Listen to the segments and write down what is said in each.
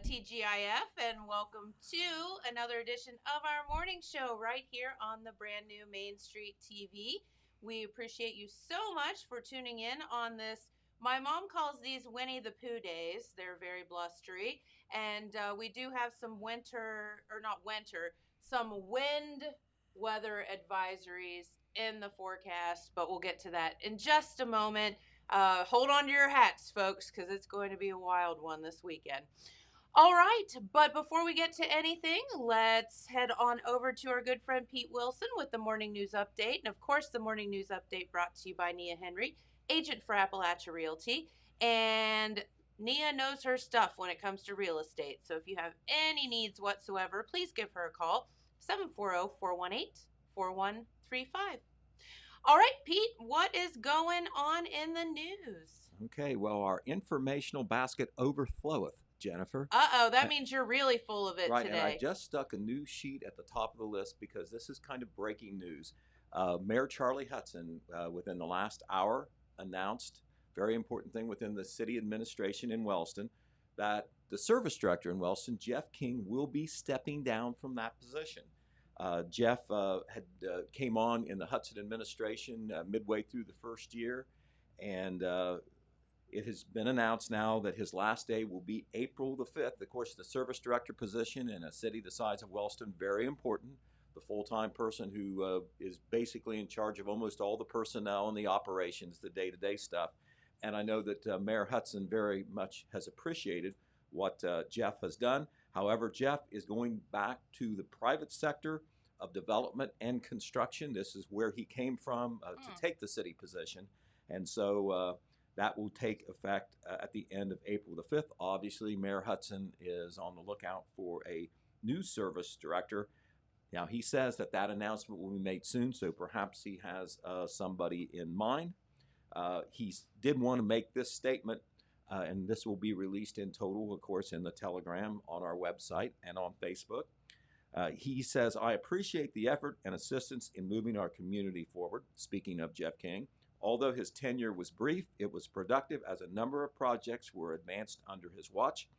TGIF, and welcome to another edition of our morning show right here on the brand new Main Street TV. We appreciate you so much for tuning in on this. My mom calls these Winnie the Pooh days. They're very blustery, and we do have some some wind weather advisories in the forecast, but we'll get to that in just a moment. Hold on to your hats, folks, because it's going to be a wild one this weekend. All right, but before we get to anything, let's head on over to our good friend Pete Wilson with the morning news update. And of course, the morning news update brought to you by Nia Henry, agent for Appalachia Realty. And Nia knows her stuff when it comes to real estate. So if you have any needs whatsoever, please give her a call, 740-418-4135. All right, Pete, what is going on in the news? Okay, well, our informational basket overfloweth, Jennifer. Uh-oh, that means you're really full of it right, today. And I just stuck a news sheet at the top of the list because this is kind of breaking news. Mayor Charlie Hudson, within the last hour, announced, very important thing within the city administration in Wellston, that the service director in Wellston, Jeff King, will be stepping down from that position. Jeff came on in the Hudson administration midway through the first year, and it has been announced now that his last day will be April the 5th. Of course, the service director position in a city the size of Wellston, very important. The full-time person who is basically in charge of almost all the personnel and the operations, the day-to-day stuff. And I know that Mayor Hudson very much has appreciated what Jeff has done. However, Jeff is going back to the private sector of development and construction. This is where he came from to take the city position. And so that will take effect at the end of April the 5th. Obviously, Mayor Hudson is on the lookout for a new service director. Now, he says that announcement will be made soon, so perhaps he has somebody in mind. He did want to make this statement, and this will be released in total, of course, in the Telegram, on our website, and on Facebook. He says, I appreciate the effort and assistance in moving our community forward, speaking of Jeff King. Although his tenure was brief, it was productive as a number of projects were advanced under his watch,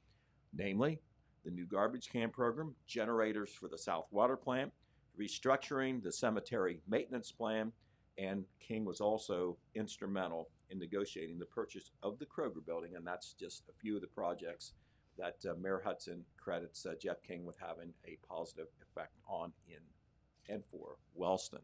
namely the new garbage can program, generators for the South Water Plant, restructuring the cemetery maintenance plan, and King was also instrumental in negotiating the purchase of the Kroger building, and that's just a few of the projects that Mayor Hudson credits Jeff King with having a positive effect on in and for Wellston.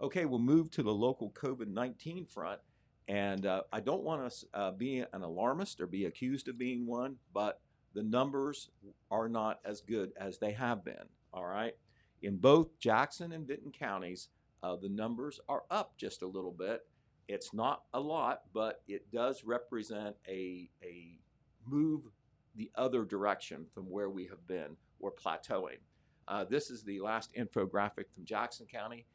Okay, we'll move to the local COVID-19 front, and I don't want to be an alarmist or be accused of being one, but the numbers are not as good as they have been, all right? In both Jackson and Vinton counties, the numbers are up just a little bit. It's not a lot, but it does represent a move the other direction from where we have been, or plateauing. This is the last infographic from Jackson County.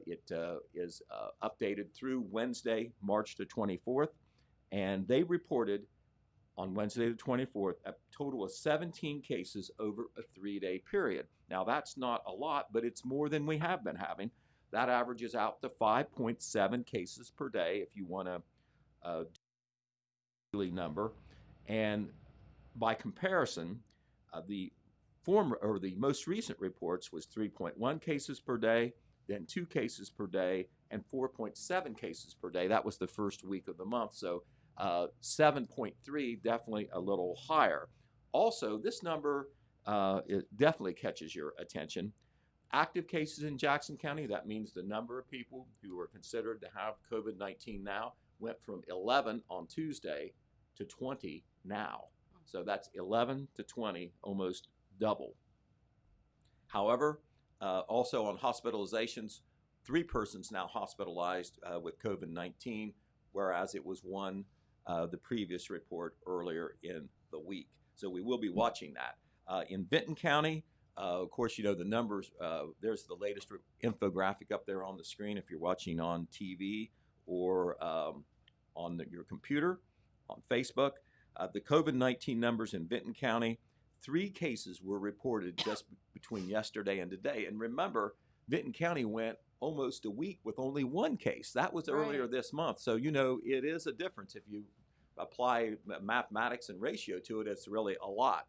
It is updated through Wednesday, March the 24th, and they reported on Wednesday the 24th a total of 17 cases over a 3-day period. Now, that's not a lot, but it's more than we have been having. That averages out to 5.7 cases per day if you want to daily number. And by comparison, the most recent reports was 3.1 cases per day, then 2 cases per day, and 4.7 cases per day. That was the first week of the month, so 7.3, definitely a little higher. Also, this number it definitely catches your attention. Active cases in Jackson County, that means the number of people who are considered to have COVID-19 now went from 11 on Tuesday to 20 now. So that's 11 to 20, almost double. However, also on hospitalizations, 3 persons now hospitalized with COVID-19, whereas it was 1 the previous report earlier in the week. So we will be watching that. In Vinton County, of course, you know the numbers. There's the latest infographic up there on the screen if you're watching on TV or on your computer, on Facebook. The COVID-19 numbers in Vinton County, 3 cases were reported just between yesterday and today. And remember, Vinton County went almost a week with only 1 case. That was earlier this month. So, you know, it is a difference. If you apply mathematics and ratio to it, it's really a lot.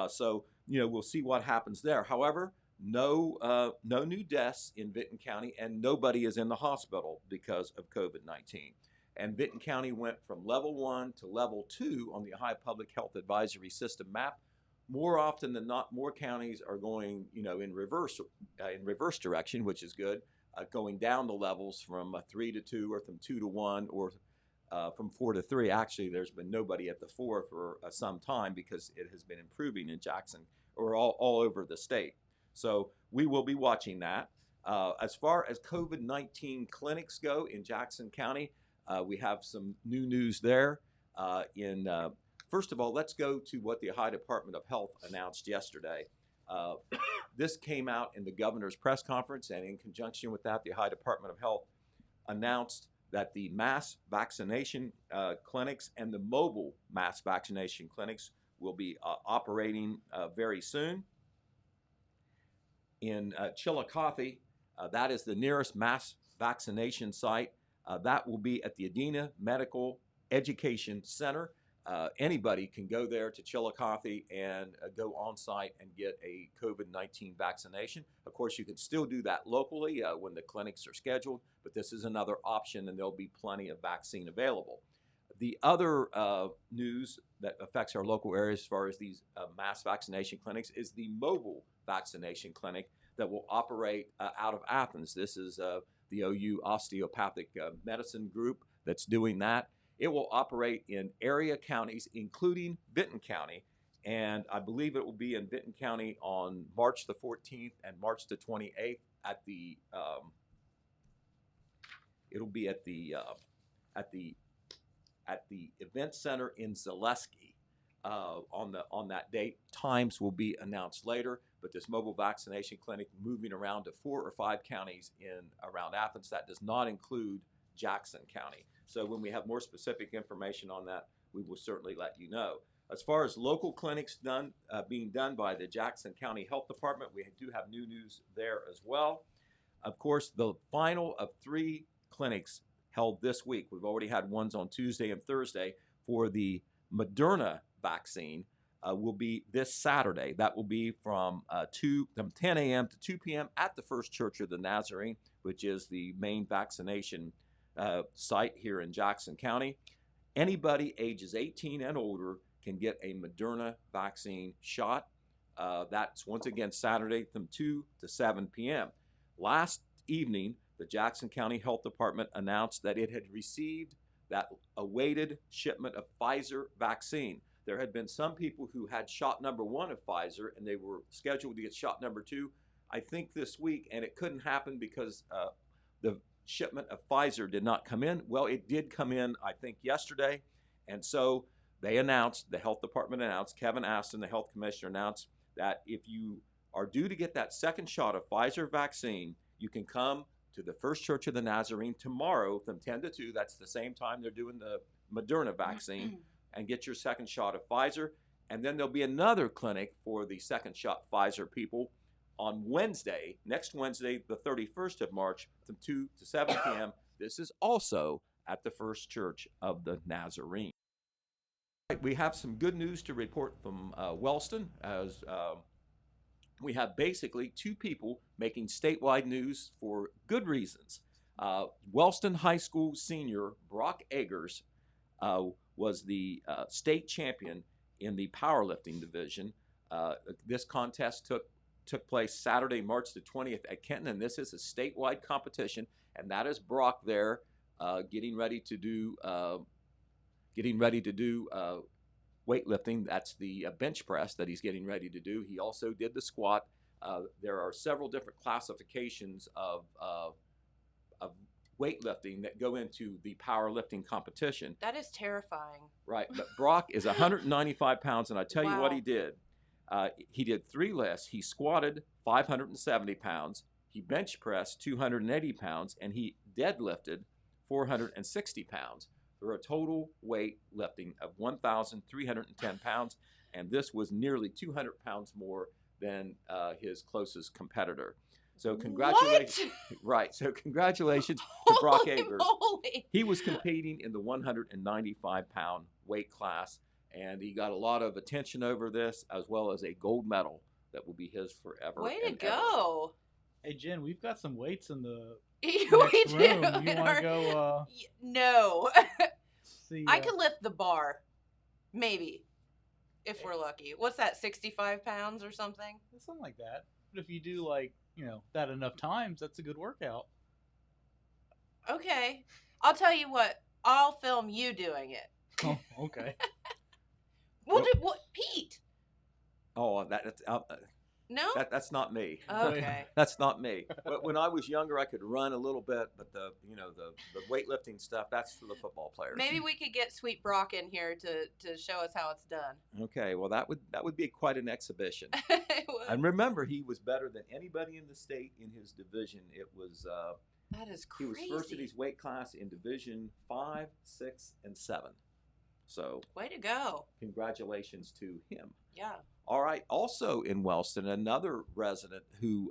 So we'll see what happens there. However, no new deaths in Vinton County, and nobody is in the hospital because of COVID-19. And Vinton County went from level 1 to level 2 on the Ohio Public Health Advisory System map. More often than not, more counties are going, in reverse direction, which is good, going down the levels from 3 to 2, or from 2 to 1, or from 4 to 3. Actually, there's been nobody at the 4 for some time because it has been improving in Jackson, or all over the state. So we will be watching that. As far as COVID-19 clinics go in Jackson County, we have some new news there. First of all, let's go to what the Ohio Department of Health announced yesterday. This came out in the governor's press conference, and in conjunction with that, the Ohio Department of Health announced that the mass vaccination clinics and the mobile mass vaccination clinics will be operating very soon. In Chillicothe, that is the nearest mass vaccination site. That will be at the Adena Medical Education Center. Anybody can go there to Chillicothe and go on site and get a COVID-19 vaccination. Of course, you can still do that locally when the clinics are scheduled, but this is another option, and there'll be plenty of vaccine available. The other news that affects our local areas as far as these mass vaccination clinics is the mobile vaccination clinic that will operate out of Athens. This is the OU Osteopathic Medicine Group that's doing that. It will operate in area counties, including Vinton County, and I believe it will be in Vinton County on March the 14th and March the 28th at the. It'll be at the event center in Zaleski on that date. Times will be announced later, but this mobile vaccination clinic moving around to 4 or 5 counties around Athens. That does not include Jackson County. So when we have more specific information on that, we will certainly let you know. As far as local clinics being done by the Jackson County Health Department, we do have new news there as well. Of course, the final of 3 clinics held this week. We've already had ones on Tuesday and Thursday for the Moderna vaccine. Will be this Saturday. That will be from 10 a.m. to 2 p.m. at the First Church of the Nazarene, which is the main vaccination site here in Jackson County. Anybody ages 18 and older can get a Moderna vaccine shot. That's once again Saturday from 2 to 7 p.m. Last evening, the Jackson County Health Department announced that it had received that awaited shipment of Pfizer vaccine. There had been some people who had shot number 1 of Pfizer, and they were scheduled to get shot number 2, I think this week, and it couldn't happen because the shipment of Pfizer did not come in. Well, it did come in, I think, yesterday, and so they announced, the health department announced, Kevin Aston, the health commissioner, announced that if you are due to get that second shot of Pfizer vaccine, you can come to the First Church of the Nazarene tomorrow from 10 to 2. That's the same time they're doing the Moderna vaccine, and get your second shot of Pfizer. And then there'll be another clinic for the second shot Pfizer people on Wednesday, next Wednesday, the 31st of March, from 2 to 7 p.m. This is also at the First Church of the Nazarene. We have some good news to report from Wellston, as we have basically 2 people making statewide news for good reasons. Wellston High School senior Brock Eggers was the state champion in the powerlifting division. This contest took place Saturday, March the 20th at Kenton, and this is a statewide competition, and that is Brock there getting ready to do weightlifting. That's the bench press that he's getting ready to do. He also did the squat. There are several different classifications of weightlifting that go into the powerlifting competition. That is terrifying. Right, but Brock is 195 pounds, and I tell you what Wow. he did. He did 3 lifts. He squatted 570 pounds. He bench pressed 280 pounds, and he deadlifted 460 pounds for a total weight lifting of 1,310 pounds, and this was nearly 200 pounds more than his closest competitor. So congratulations! What? Right. So congratulations to Brock Holy Eggers. moly. He was competing in the 195-pound weight class, and he got a lot of attention over this, as well as a gold medal that will be his forever. Way to and ever. go. Hey Jen, we've got some weights in the We next do. room. You in want our- to go No. see? I could lift the bar. Maybe. If we're lucky. What's that, 65 pounds or something? something like that. But if you do like that enough times, that's a good workout. Okay. I'll tell you what. I'll film you doing it. Oh, okay. We'll do what? Pete. Oh, No? that's not me. Okay. That's not me. But when I was younger, I could run a little bit, but the weightlifting stuff, that's for the football players. Maybe we could get Sweet Brock in here to show us how it's done. Okay, well that would be quite an exhibition. It would. And remember, he was better than anybody in the state in his division. It was That is he crazy. was first in his weight class in Division 5, 6, and 7. So Way to go. congratulations to him. Yeah. All right. Also in Wellston, another resident who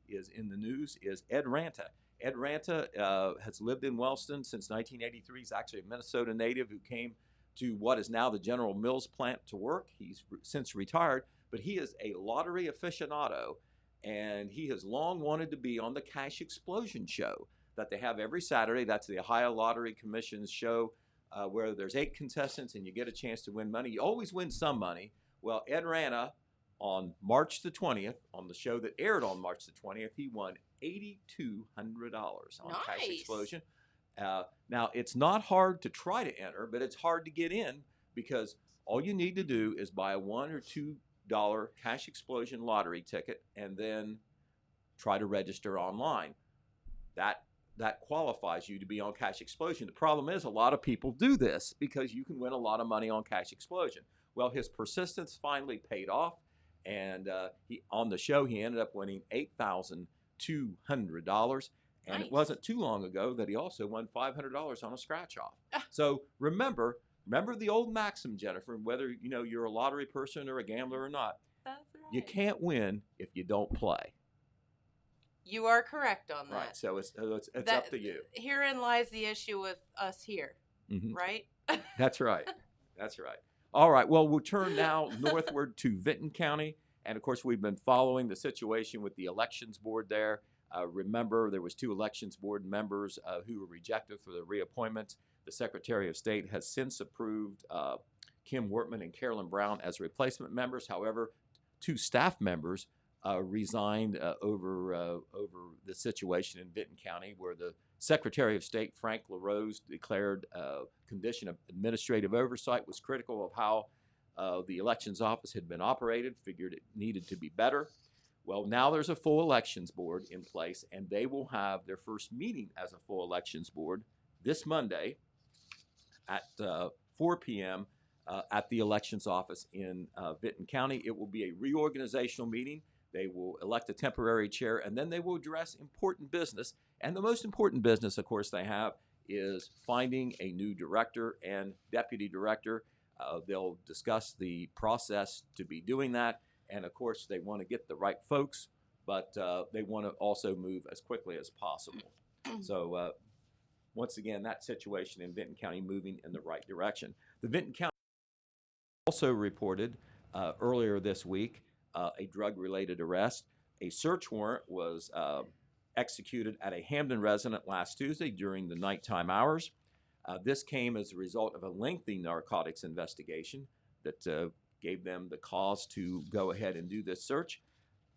is in the news is Ed Ranta. Ed Ranta has lived in Wellston since 1983. He's actually a Minnesota native who came to what is now the General Mills plant to work. He's since retired, but he is a lottery aficionado, and he has long wanted to be on the Cash Explosion show that they have every Saturday. That's the Ohio Lottery Commission's show where there's 8 contestants and you get a chance to win money. You always win some money. Well, Ed Ranta, on March the 20th, on the show that aired on March the 20th, he won $8,200 on Cash Nice. Explosion. Now, it's not hard to try to enter, but it's hard to get in because all you need to do is buy a $1 or $2 Cash Explosion lottery ticket and then try to register online. That qualifies you to be on Cash Explosion. The problem is a lot of people do this because you can win a lot of money on Cash Explosion. Well, his persistence finally paid off, and on the show he ended up winning $8,200. And Nice. It wasn't too long ago that he also won $500 on a scratch-off. So remember the old maxim, Jennifer, whether you're a lottery person or a gambler or not, That's right. you can't win if you don't play. You are correct on that. Right, so it's That- up to you. Herein lies the issue with us here, Mhm. right? That's right. That's right. All right. Well, we'll turn now northward to Vinton County. And, of course, we've been following the situation with the elections board there. Remember, there was 2 elections board members who were rejected for their reappointments. The Secretary of State has since approved Kim Wortman and Carolyn Brown as replacement members. However, 2 staff members resigned over the situation in Vinton County, where the Secretary of State, Frank LaRose, declared condition of administrative oversight was critical of how the elections office had been operated, figured it needed to be better. Well, now there's a full elections board in place, and they will have their first meeting as a full elections board this Monday at 4 p.m. At the elections office in Vinton County. It will be a reorganizational meeting. They will elect a temporary chair, and then they will address important business. And the most important business, of course, they have is finding a new director and deputy director. They'll discuss the process to be doing that. And, of course, they want to get the right folks, but they want to also move as quickly as possible. So, once again, that situation in Vinton County moving in the right direction. The Vinton County also reported earlier this week a drug-related arrest. A search warrant was executed at a Hamden resident last Tuesday during the nighttime hours. This came as a result of a lengthy narcotics investigation that gave them the cause to go ahead and do this search.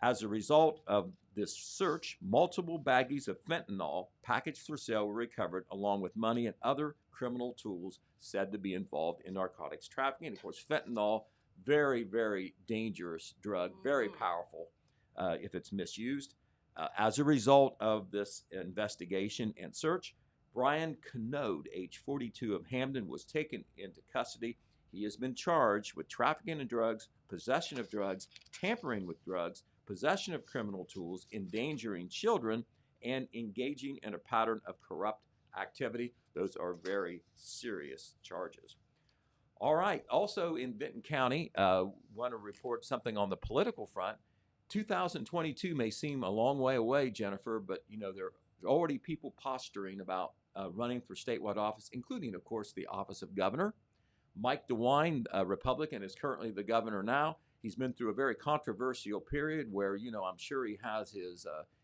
As a result of this search, multiple baggies of fentanyl packaged for sale were recovered, along with money and other criminal tools said to be involved in narcotics trafficking. Of course, fentanyl, very, very dangerous drug, very powerful if it's misused. As a result of this investigation and search, Brian Canode, age 42 of Hamden, was taken into custody. He has been charged with trafficking in drugs, possession of drugs, tampering with drugs, possession of criminal tools, endangering children, and engaging in a pattern of corrupt activity. Those are very serious charges. All right. Also in Vinton County, want to report something on the political front. 2022 may seem a long way away, Jennifer, but there are already people posturing about running for statewide office, including, of course, the office of governor. Mike DeWine, a Republican, is currently the governor now. He's been through a very controversial period where, I'm sure he has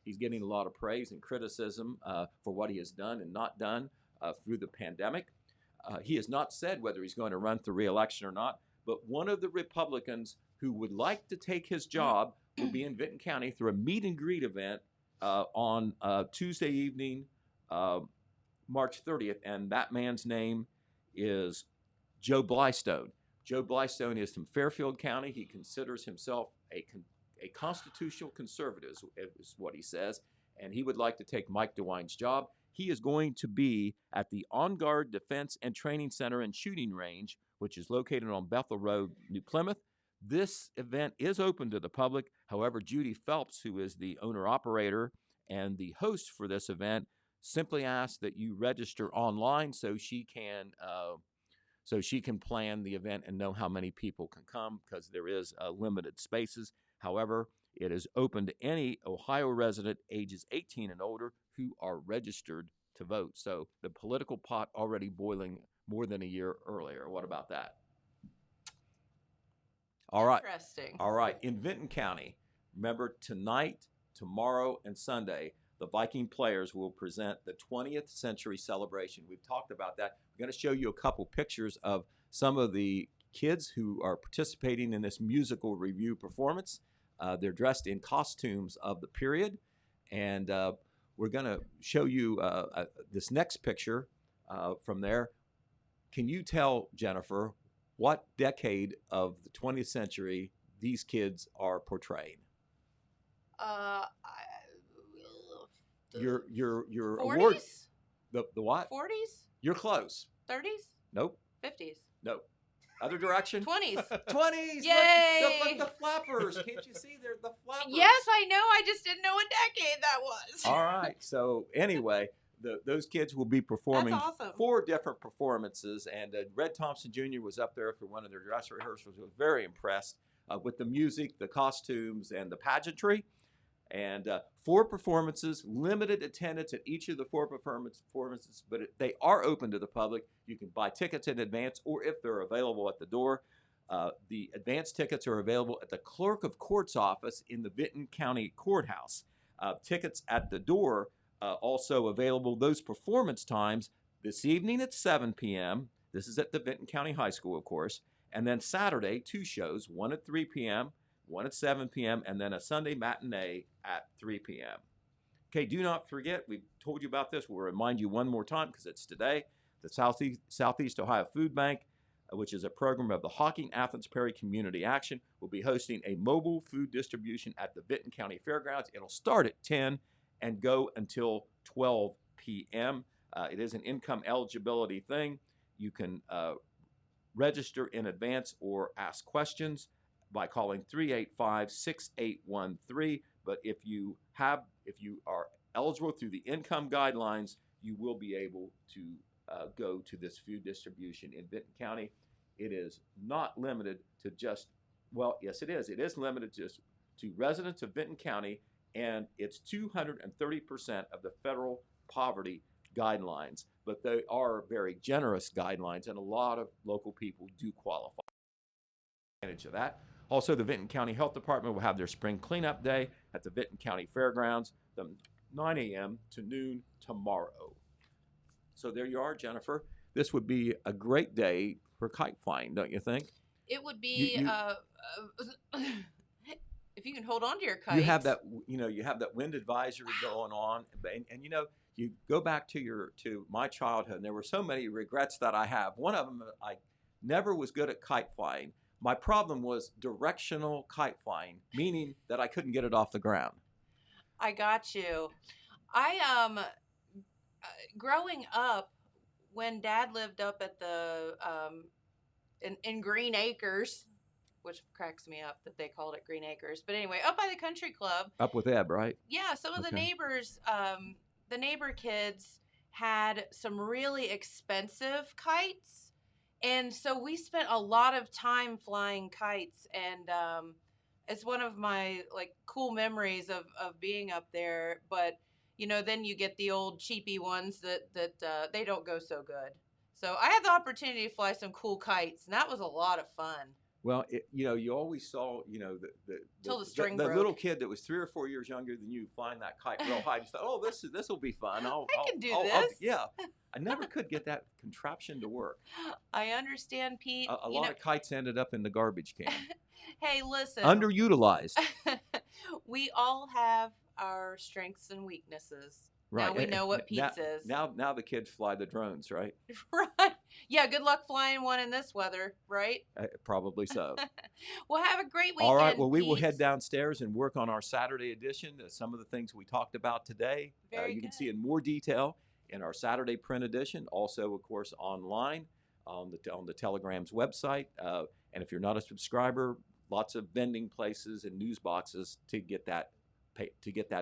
he's getting a lot of praise and criticism for what he has done and not done through the pandemic. He has not said whether he's going to run for re-election or not, but one of the Republicans who would like to take his job will be in Vinton County through a meet and greet event on Tuesday evening, March 30th, and that man's name is Joe Blystone. Joe Blystone is from Fairfield County. He considers himself a constitutional conservative, is what he says, and he would like to take Mike DeWine's job. He is going to be at the On Guard Defense and Training Center and Shooting Range, which is located on Bethel Road, New Plymouth. This event is open to the public. However, Judy Phelps, who is the owner-operator and the host for this event, simply asks that you register online so she can plan the event and know how many people can come, because there is limited spaces. However, it is open to any Ohio resident ages 18 and older who are registered to vote. So the political pot already boiling more than a year earlier. What about that? All right. Interesting. All right. In Vinton County, remember tonight, tomorrow, and Sunday, the Viking players will present the 20th century celebration. We've talked about that. We're going to show you a couple pictures of some of the kids who are participating in this musical review performance. They're dressed in costumes of the period. And we're going to show you this next picture from there. Can you tell, Jennifer, what decade of the 20th century these kids are portraying? Your 40s? award. The what? 40s? You're close. 30s? Nope. 50s? Nope. Other direction? 20s. 20s. Yay! Look, the flappers. Can't you see? They're the flappers. Yes, I know. I just didn't know what decade that was. All right. So anyway, those kids will be performing That's awesome. 4 different performances, and Red Thompson Jr. was up there for one of their dress rehearsals. Was very impressed with the music, the costumes, and the pageantry. And 4 performances, limited attendance at each of the 4 performances, but they are open to the public. You can buy tickets in advance, or if they're available at the door. The advance tickets are available at the Clerk of Court's office in the Vinton County Courthouse. Tickets at the door also available. Those performance times this evening at 7 p.m. This is at the Vinton County High School, of course. And then Saturday, 2 shows, one at 3 p.m., one at 7 p.m., and then a Sunday matinee at 3 p.m. Okay, do not forget, we've told you about this. We'll remind you one more time because it's today. The Southeast Ohio Food Bank, which is a program of the Hocking Athens Perry Community Action, will be hosting a mobile food distribution at the Vinton County Fairgrounds. It'll start at 10 and go until 12 p.m. It is an income eligibility thing. You can register in advance or ask questions by calling 385-6813. But if you are eligible through the income guidelines, you will be able to go to this food distribution in Vinton County. It is not limited to just, well, yes, it is. It is limited just to residents of Vinton County, and it's 230% of the federal poverty guidelines. But they are very generous guidelines, and a lot of local people do qualify. Advantage of that. Also, the Vinton County Health Department will have their spring cleanup day at the Vinton County Fairgrounds from 9 a.m. to noon tomorrow. So there you are, Jennifer. This would be a great day for kite flying, don't you think? It would be, if you can hold on to your kites. You have that, you have that wind advisory going on, and you go back to my childhood, and there were so many regrets that I have. One of them, I never was good at kite flying. My problem was directional kite flying, meaning that I couldn't get it off the ground. I got you. Growing up, when Dad lived up at the in Green Acres, which cracks me up that they called it Green Acres, but anyway, up by the country club. Up with Eb, right? Yeah, some of the neighbors, the neighbor kids had some really expensive kites. And so we spent a lot of time flying kites, and it's one of my cool memories of being up there. But then you get the old cheapy ones that they don't go so good. So I had the opportunity to fly some cool kites, and that was a lot of fun. Well, you always saw, Till the string broke. little kid that was 3 or 4 years younger than you flying that kite real high. You thought, oh, this will be fun. I can do this. Yeah, I never could get that contraption to work. I understand, Pete. A lot of kites ended up in the garbage can. Hey, listen. Underutilized. We all have our strengths and weaknesses. Right. Now we know what Pete's is. Now the kids fly the drones, right? Right. Yeah, good luck flying one in this weather, right? Probably so. Well, have a great weekend. All right. Well, we Pete. will head downstairs and work on our Saturday edition. Some of the things we talked about today, Very you can good. see in more detail in our Saturday print edition. Also, of course, online on the Telegram's website. And if you're not a subscriber, lots of vending places and news boxes to get that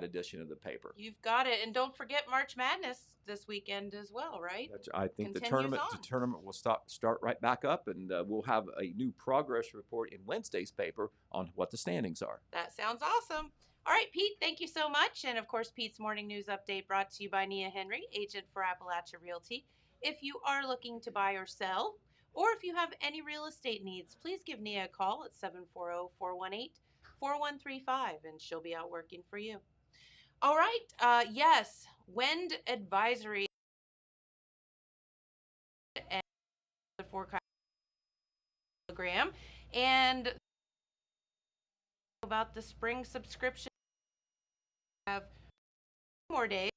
edition of the paper. You've got it, and don't forget March Madness this weekend as well, right? I think the Continues tournament will start right back up, and we'll have a new progress report in Wednesday's paper on what the standings are. That sounds awesome. All right, Pete, thank you so much. And of course, Pete's Morning News Update brought to you by Nia Henry, agent for Appalachia Realty. If you are looking to buy or sell, or if you have any real estate needs, please give Nia a call at 740-418-4135, and she'll be out working for you. All right. Yes, wind advisory and the forecast program, and about the spring subscription. We have more days.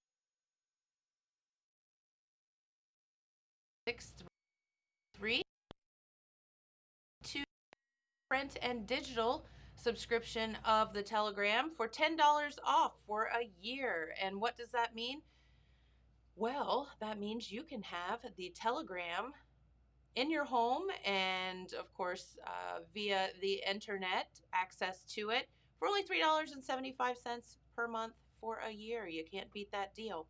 632 print and digital subscription of the Telegram for $10 off for a year. And what does that mean? Well, that means you can have the Telegram in your home and, of course, via the internet, access to it for only $3.75 per month for a year. You can't beat that deal.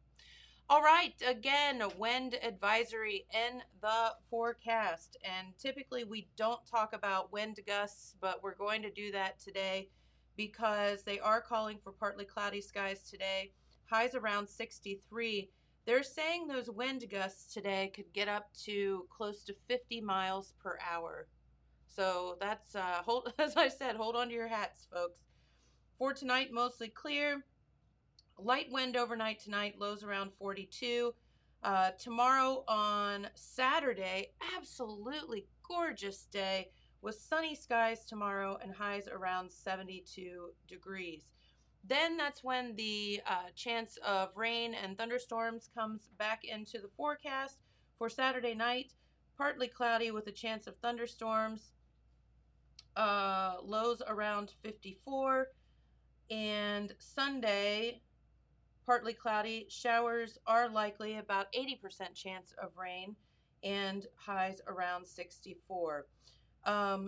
All right, again, wind advisory in the forecast. And typically we don't talk about wind gusts, but we're going to do that today because they are calling for partly cloudy skies today. Highs around 63. They're saying those wind gusts today could get up to close to 50 miles per hour. So that's, as I said, hold on to your hats, folks. For tonight, mostly clear. Light wind overnight tonight, lows around 42. Tomorrow on Saturday, absolutely gorgeous day with sunny skies tomorrow and highs around 72 degrees. Then that's when the chance of rain and thunderstorms comes back into the forecast. For Saturday night, partly cloudy with a chance of thunderstorms. Lows around 54. And Sunday, partly cloudy, showers are likely, about 80% chance of rain, and highs around 64.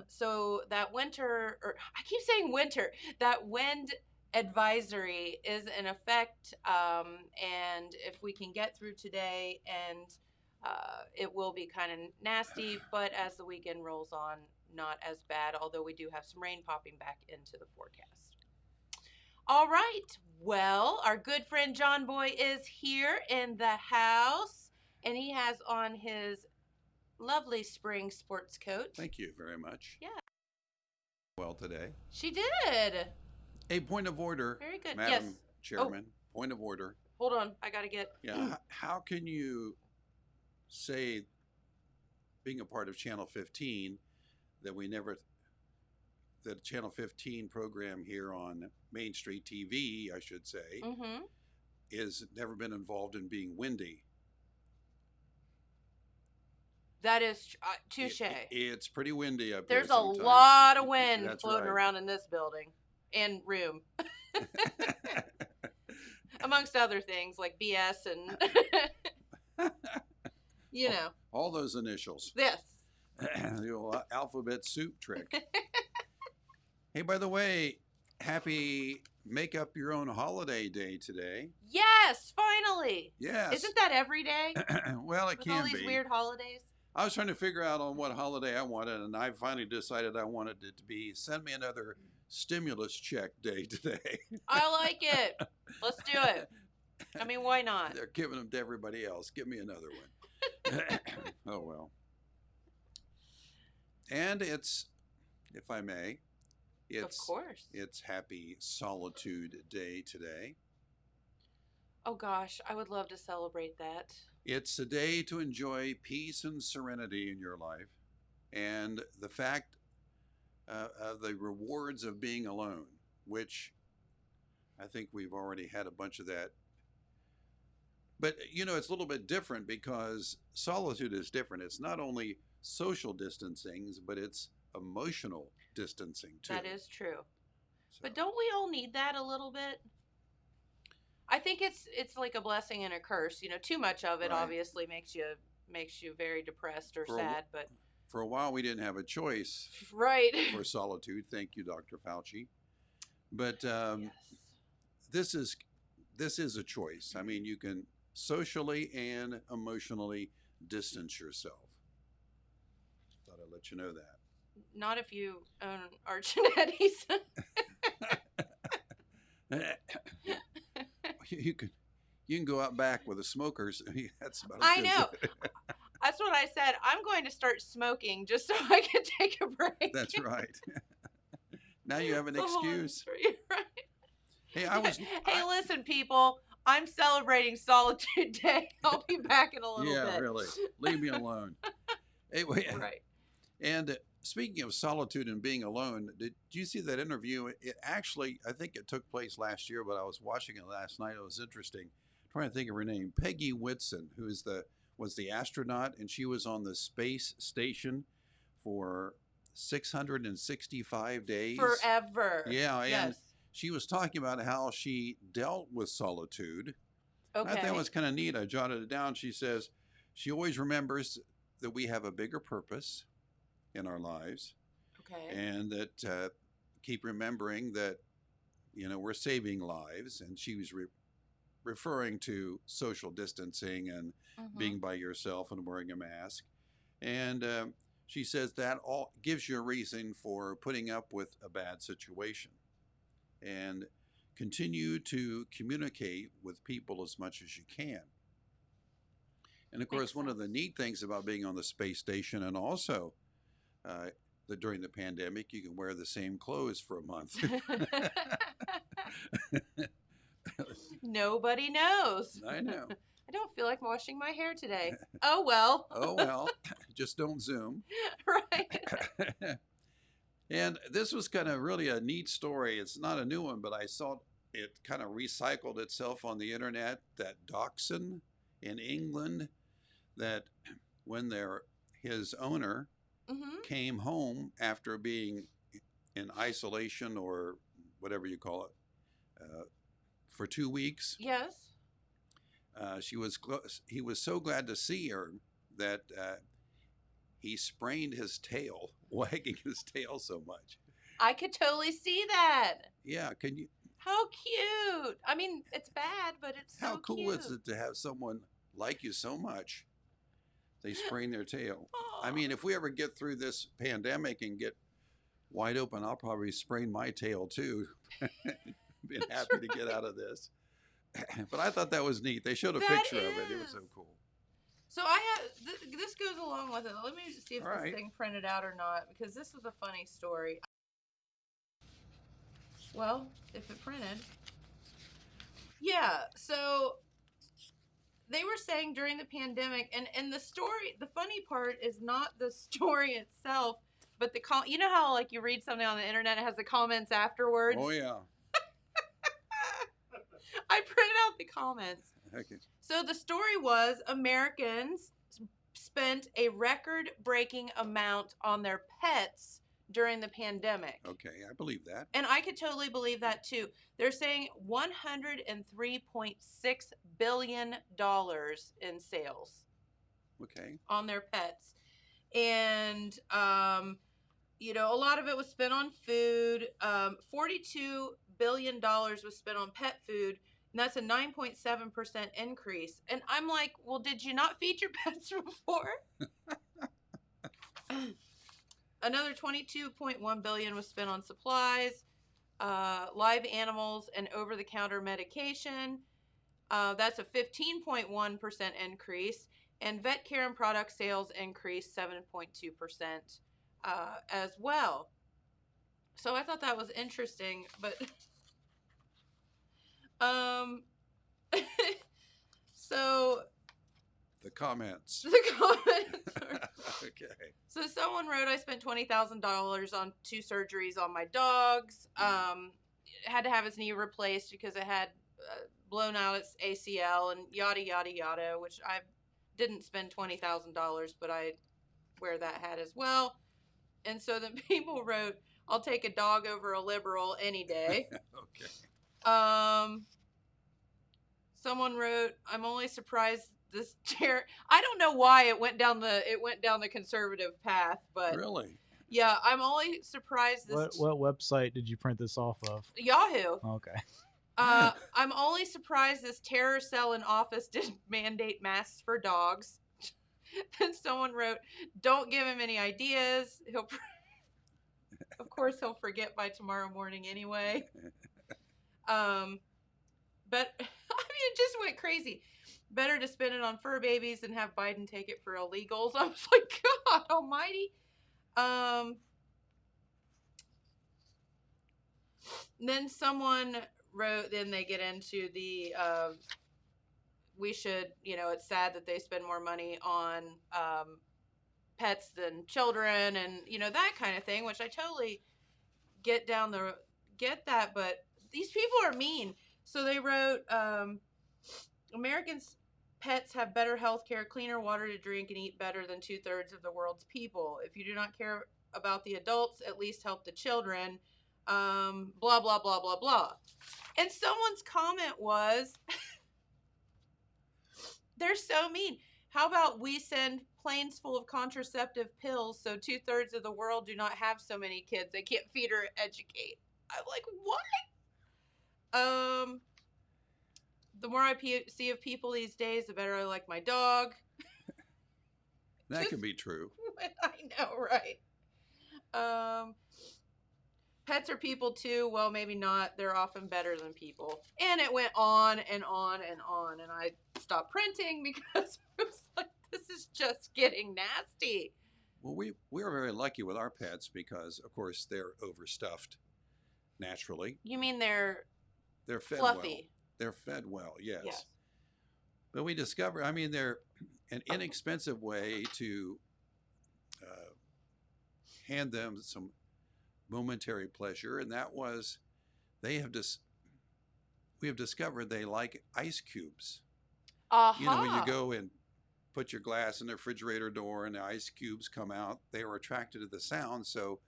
So that winter, or I keep saying winter, that wind advisory is in effect, and if we can get through today, and it will be kind of nasty, but as the weekend rolls on, not as bad, although we do have some rain popping back into the forecast. All right. Well, our good friend John Boy is here in the house, and he has on his lovely spring sports coat. Thank you very much. Yeah. Well, today. She did. A point of order. Very good. Madam Yes. Chairman, point of order. Hold on. I got to get. Yeah. How can you say, being a part of Channel 15, that the Channel 15 program here on Main Street TV, I should say, is never been involved in being windy? That is touche. It's pretty windy up There's here a sometimes. lot of wind That's floating right. around in this building and room. Amongst other things like BS and, you know. All those initials. Yes. The old alphabet soup trick. Hey, by the way, happy make up your own holiday day today. Yes, finally. Yes. Isn't that every day? Well, it With can all these be. weird holidays? I was trying to figure out on what holiday I wanted, and I finally decided I wanted it to be send me another stimulus check day today. I like it. Let's do it. I mean, why not? They're giving them to everybody else. Give me another one. Oh well. And it's, if I may, Of course. it's Happy Solitude Day today. Oh gosh, I would love to celebrate that. It's a day to enjoy peace and serenity in your life, and the fact of the rewards of being alone, which I think we've already had a bunch of that. But it's a little bit different because solitude is different. It's not only social distancing, but it's emotional distancing too. That is true. So, But don't we all need that a little bit? I think it's like a blessing and a curse. Too much of it Right. obviously makes you very depressed or For a- sad, but for a while, we didn't have a choice right. for solitude. Thank you, Dr. Fauci. But Yes. this is a choice. I mean, you can socially and emotionally distance yourself. Thought I'd let you know that. Not if you own Archinetti's. You can go out back with the smokers. That's about as I good as know. it. That's what I said. I'm going to start smoking just so I can take a break. That's right. Now you have an The whole excuse. industry, right? Hey, Listen, people. I'm celebrating Solitude Day. I'll be back in a little yeah, bit. really. Leave me alone. Anyway, Right. and speaking of solitude and being alone, did you see that interview? It actually, I think it took place last year, but I was watching it last night. It was interesting. I'm trying to think of her name. Peggy Whitson, who was the astronaut, and she was on the space station for 665 days. Forever. Yeah, and Yes. she was talking about how she dealt with solitude. Okay. I thought it was kind of neat. I jotted it down. She says she always remembers that we have a bigger purpose in our lives, Okay. and that keep remembering that we're saving lives. And she was referring to social distancing and Mhm. being by yourself and wearing a mask. And she says that all gives you a reason for putting up with a bad situation, and continue to communicate with people as much as you can. And of course, Makes one of the sense. neat things about being on the space station, and also during the pandemic, you can wear the same clothes for a month. Nobody knows. I know. I don't feel like washing my hair today. Oh well. Oh well, just don't Zoom. Right. And this was kind of really a neat story. It's not a new one, but I saw it kind of recycled itself on the internet. That dachshund in England, that when his owner Mhm. came home after being in isolation, or whatever you call it, for 2 weeks, Yes. he was so glad to see her that he sprained his tail, wagging his tail so much. I could totally see that. Yeah, can you? How cute. I mean, it's bad, but it's so How cool cute. is it to have someone like you so much they sprain their tail? I Aw. mean, if we ever get through this pandemic and get wide open, I'll probably sprain my tail too. Being happy to get out of this. But I thought that was neat. They showed a That picture of it. It was is. so cool. So I have this goes along with it. Let me see if All this right. thing printed out or not, because this was a funny story. Well, if it printed. Yeah, so they were saying during the pandemic, and the story, the funny part is not the story itself, but you know how like you read something on the internet, it has the comments afterwards? Oh yeah. I printed out the comments. Okay. So the story was Americans spent a record-breaking amount on their pets during the pandemic. Okay, I believe that. And I could totally believe that too. They're saying $103.6 billion in sales Okay. on their pets. And, a lot of it was spent on food. $42 billion was spent on pet food. And that's a 9.7% increase. And I'm like, well, did you not feed your pets before? Another $22.1 billion was spent on supplies, live animals, and over-the-counter medication. That's a 15.1% increase. And vet care and product sales increased 7.2% as well. So I thought that was interesting, but so The comments. the comments are, Okay. so someone wrote, I spent $20,000 on 2 surgeries on my dogs. Had to have his knee replaced because it had blown out its ACL and yada, yada, yada, which I didn't spend $20,000, but I wear that hat as well. And so then people wrote, I'll take a dog over a liberal any day. Okay. Someone wrote, I'm only surprised this chair. I don't know why it went down the conservative path, but Really? yeah, I'm only surprised this What website did you print this off of? Yahoo. Okay. I'm only surprised this terror cell in office didn't mandate masks for dogs. Then someone wrote, don't give him any ideas. Of course he'll forget by tomorrow morning anyway. But I mean, it just went crazy. Better to spend it on fur babies than have Biden take it for illegals. I was like, God almighty. Then someone wrote, then they get into the, we should, it's sad that they spend more money on pets than children and, that kind of thing, which I totally get that, but these people are mean. So they wrote, Americans' pets have better health care, cleaner water to drink, and eat better than 2/3 of the world's people. If you do not care about the adults, at least help the children. Blah, blah, blah, blah, blah. And someone's comment was, they're so mean. How about we send planes full of contraceptive pills so 2/3 of the world do not have so many kids they can't feed or educate? I'm like, what? The more I see of people these days, the better I like my dog. That can be true. I know, right? Pets are people too. Well, maybe not. They're often better than people. And it went on and on and on. And I stopped printing because I was like, this is just getting nasty. Well, we are very lucky with our pets because, of course, they're overstuffed naturally. You mean they're fed fluffy? well. They're fed well, yes. Yes. But we discovered, I mean, they're an inexpensive way to hand them some momentary pleasure, and that was we have discovered they like ice cubes. Uh-huh. When you go and put your glass in the refrigerator door and the ice cubes come out, they were attracted to the sound, so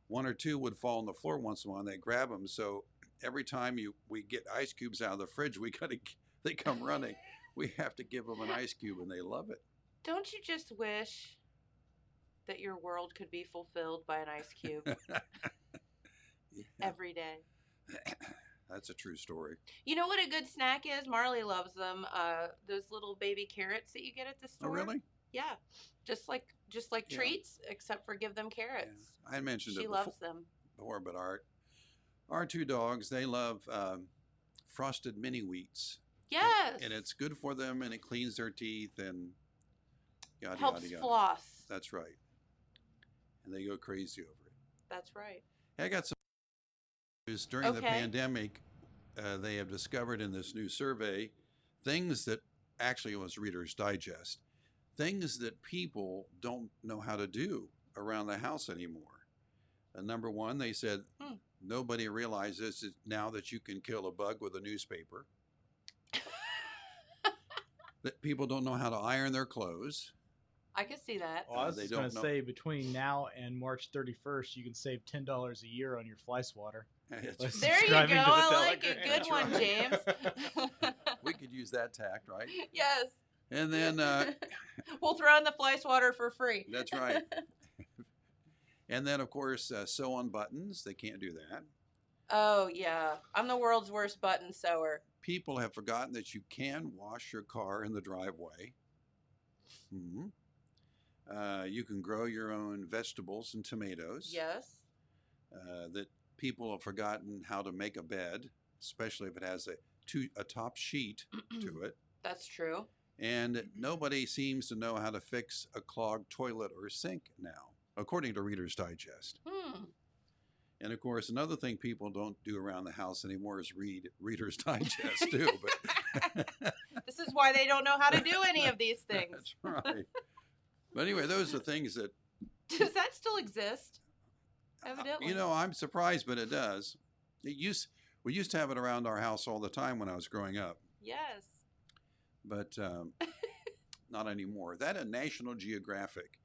1 or 2 would fall on the floor once in a while, and they grab them. So every time we get ice cubes out of the fridge, they come running. We have to give them an ice cube, and they love it. Don't you just wish that your world could be fulfilled by an ice cube every day? That's a true story. You know what a good snack is? Marley loves them. Those little baby carrots that you get at the store. Oh, really? Yeah, just like Yeah. treats, except for give them carrots. Yeah. I mentioned She it loves them. before, but our 2 dogs, they love frosted mini wheats. Yes. And it's good for them, and it cleans their teeth, and yada, helps yada, yada. floss. That's right. And they go crazy over it. That's right. Hey, I got some news. During the Okay. pandemic, they have discovered in this new survey things that actually it was Reader's Digest, things that people don't know how to do around the house anymore. Number one, they said nobody realizes now that you can kill a bug with a newspaper. That people don't know how to iron their clothes. I can see that. Well, I was They just don't going to know. say between now and March 31st, you can save $10 a year on your fly swatter. It's- There you go. Subscribing to the I like it. Telegram. Good one, James. we could use that tact, right? Yes. And then We'll throw in the fly swatter for free. that's right. And then, of course, sew on buttons. They can't do that. Oh, yeah. I'm the world's worst button sewer. People have forgotten that you can wash your car in the driveway. You can grow your own vegetables and tomatoes. Yes. That people have forgotten how to make a bed, especially if it has a top sheet to it. That's true. And nobody seems to know how to fix a clogged toilet or sink now, according to Reader's Digest. And of course, another thing people don't do around the house anymore is read Reader's Digest too. But This is why they don't know how to do any of these things. That's right. But anyway, those are things that, Does that still exist? Evidently. you know, I'm surprised, but it does. We used to have it around our house all the time when I was growing up, Yes. but not anymore. That and National Geographic.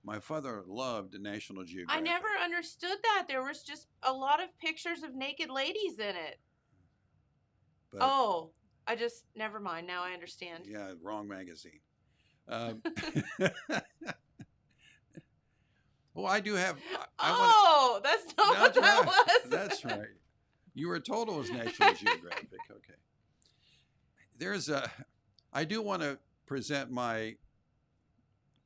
My father loved National Geographic. I never understood that. There was just a lot of pictures of naked ladies in it. But, Oh, I just, never mind. Now I understand. yeah, wrong magazine. Well, I do have. Oh, that's not what that was. That's right. You were told it was National Geographic. Okay. I do want to present